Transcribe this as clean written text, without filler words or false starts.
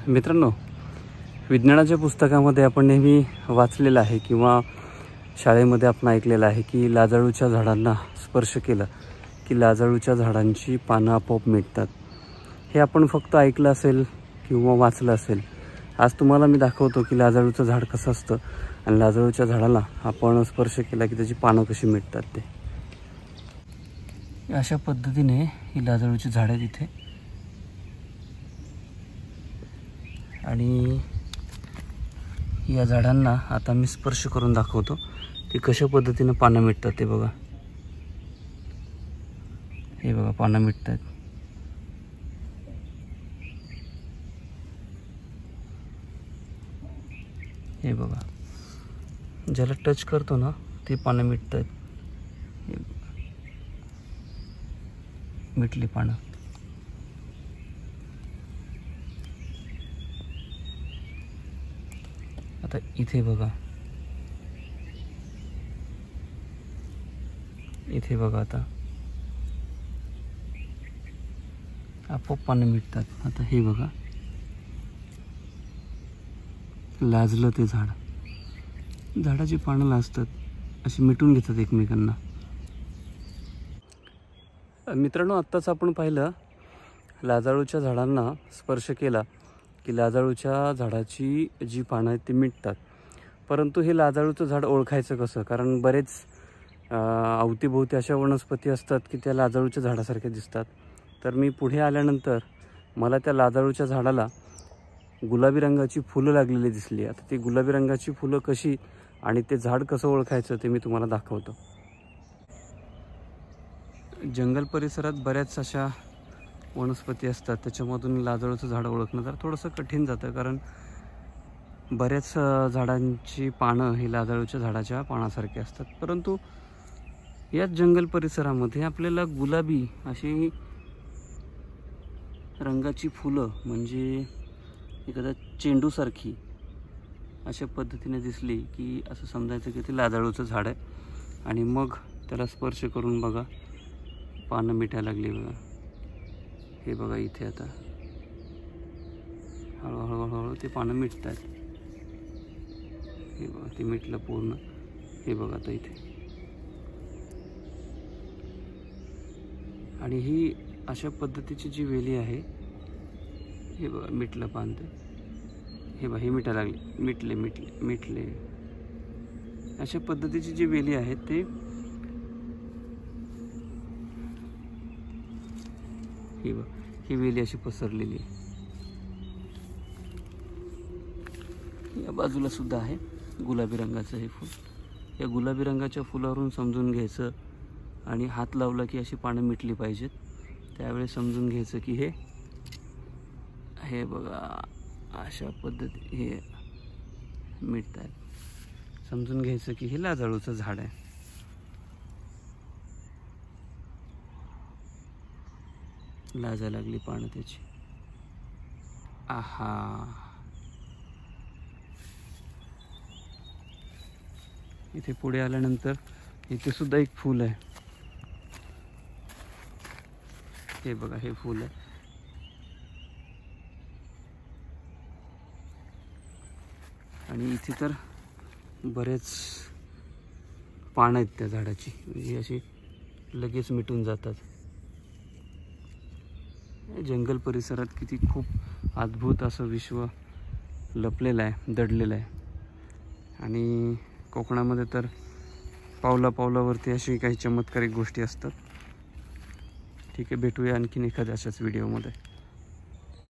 मित्रांनो, विज्ञानाच्या पुस्तकामध्ये आपण नेहमी वाचलेलं आहे किंवा शाळेमध्ये आपण ऐकलेलं आहे की लाजाळूच्या झाडांना स्पर्श केला की लाजाळूच्या झाडांची पानं आपोआप मिटतात। हे आपण फक्त ऐकलं असेल किंवा वाचलं असेल। आज तुम्हाला मी दाखवतो की लाजाळूचं झाड कसं असतं आणि लाजाळूच्या झाडाला आपण स्पर्श केला की त्याची पानं कशी मिटतात ते। अशा पद्धतीने ही लाजाळूची झाडं आहेत इथे आणि या झाडांना आता मी स्पर्श करून दाखवतो की कशा पद्धतीने पानं मिटतात ते बघा। हे बघा पानं मिटतात। हे बघा, ज्याला टच करतो ना ते पानं मिटतात। मिटली पानं। आता इथे बघा, इथे बघा, आता आपोआप पानं मिटतात। आता हे बघा, लाजलं ते झाड, झाडाची पानं लाजतात, अशी मिटून घेतात एकमेकांना। मित्रांनो, आत्ताच आपण पाहिलं लाजाळूच्या झाडांना स्पर्श केला की लाजाळूच्या झाडाची जी पानं आहेत ती मिटतात। परंतु हे लाजाळूचं झाड ओळखायचं कसं? कारण बरेच अवतीभोवती अशा वनस्पती असतात की त्या लाजाळूच्या झाडासारख्या दिसतात। तर मी पुढे आल्यानंतर मला त्या लाजाळूच्या झाडाला गुलाबी रंगाची फुलं लागलेली दिसली। आता ती गुलाबी रंगाची फुलं कशी आणि ते झाड कसं ओळखायचं ते मी तुम्हाला दाखवतो। जंगल परिसरात बऱ्याच अशा वनस्पती असतात, त्याच्यामधून लाजाळूचं झाड ओळखणं तर थोडंसं कठीण जातं, कारण बऱ्याच झाडांची पानं ही लाजाळूच्या झाडाच्या पानासारखी असतात। परंतु याच जंगल परिसरामध्ये आपल्याला गुलाबी अशी रंगाची फुलं म्हणजे एखाद्या चेंडूसारखी अशा पद्धतीने दिसली की असं समजायचं की ते लाजाळूचं झाड आहे। आणि मग त्याला स्पर्श करून बघा, पानं मिटायला लागली बघा। हे बघा इथे आता हळूहळू हळूहळू ते पानं मिटत आहेत। हे बघा, ते मिटलं पूर्ण। हे बघा आता इथे, आणि ही अशा पद्धतीची जी वेली आहे, हे बघा मिटलं पान ते। हे बघा, हे मिटायला लागले, मिटले मिटले मिटले। अशा पद्धतीची जी वेली आहेत ते ही बघा, ही वेली अशी पसरलेली आहे। या बाजूला सुद्धा आहे गुलाबी रंगाचं हे फूल। या गुलाबी रंगाच्या फुलावरून समजून घ्यायचं आणि हात लावला की अशी पानं मिटली पाहिजेत। त्यावेळेस समजून घ्यायचं की हे बघा अशा पद्धती हे मिटत आहेत। समजून घ्यायचं की हे लाजाळूचं झाड आहे। लाजायला लागली पानं त्याची। आहा, इथे पुढे आल्यानंतर इथे सुद्धा एक फूल आहे। हे बघा, हे फूल आहे आणि इथे तर बरेच पानं आहेत त्या झाडाची, ही अशी लगेच मिटून जातात। जंगल परिसरात किती खूप अद्भुत असं विश्व लपलेलं आहे, दडलेलं आहे। आणि कोकणामध्ये तर पावला पावलावरती अशी काही चमत्कारिक गोष्टी असतात। ठीक आहे, भेटूया आणखीन एखाद्या अशाच व्हिडिओमध्ये।